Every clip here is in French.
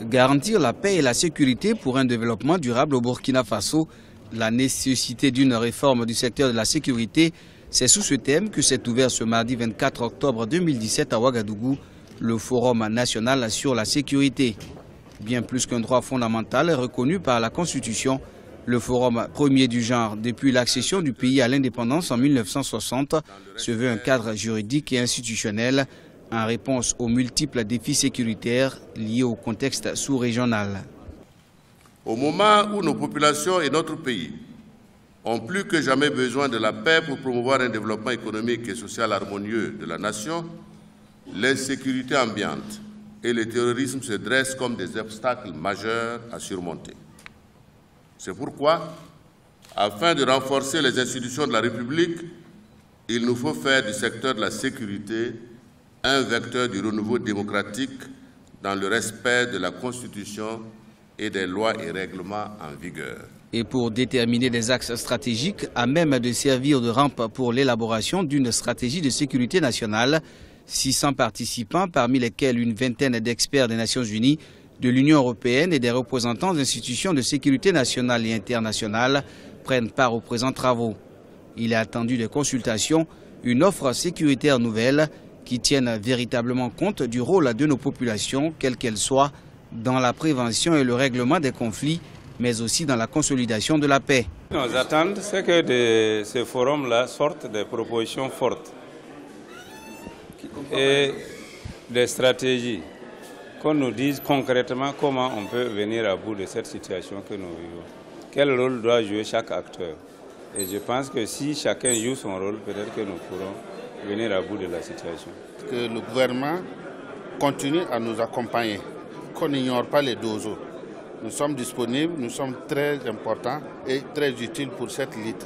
Garantir la paix et la sécurité pour un développement durable au Burkina Faso, la nécessité d'une réforme du secteur de la sécurité, c'est sous ce thème que s'est ouvert ce mardi 24 octobre 2017 à Ouagadougou le Forum national sur la sécurité. Bien plus qu'un droit fondamental reconnu par la Constitution, le forum premier du genre depuis l'accession du pays à l'indépendance en 1960 se veut un cadre juridique et institutionnel en réponse aux multiples défis sécuritaires liés au contexte sous-régional. Au moment où nos populations et notre pays ont plus que jamais besoin de la paix pour promouvoir un développement économique et social harmonieux de la nation, l'insécurité ambiante et le terrorisme se dressent comme des obstacles majeurs à surmonter. C'est pourquoi, afin de renforcer les institutions de la République, il nous faut faire du secteur de la sécurité un vecteur du renouveau démocratique dans le respect de la Constitution et des lois et règlements en vigueur. Et pour déterminer des axes stratégiques à même de servir de rampe pour l'élaboration d'une stratégie de sécurité nationale, 600 participants, parmi lesquels une vingtaine d'experts des Nations Unies, de l'Union européenne et des représentants d'institutions de sécurité nationale et internationale, prennent part aux présents travaux. Il est attendu des consultations, une offre sécuritaire nouvelle qui tienne véritablement compte du rôle de nos populations, quelles qu'elles soient, dans la prévention et le règlement des conflits, mais aussi dans la consolidation de la paix. Nos attentes, c'est que de ce forum-là sortent des propositions fortes et des stratégies, qu'on nous dise concrètement comment on peut venir à bout de cette situation que nous vivons. Quel rôle doit jouer chaque acteur? Et je pense que si chacun joue son rôle, peut-être que nous pourrons venir à bout de la situation. Que le gouvernement continue à nous accompagner, qu'on n'ignore pas les dozos. Nous sommes disponibles, nous sommes très importants et très utiles pour cette lutte,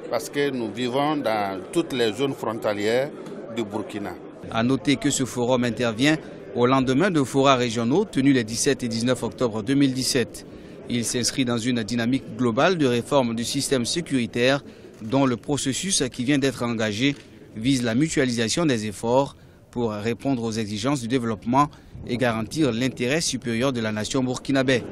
parce que nous vivons dans toutes les zones frontalières du Burkina. À noter que ce forum intervient au lendemain de forats régionaux tenus les 17 et 19 octobre 2017. Il s'inscrit dans une dynamique globale de réforme du système sécuritaire dont le processus qui vient d'être engagé vise la mutualisation des efforts pour répondre aux exigences du développement et garantir l'intérêt supérieur de la nation burkinabé.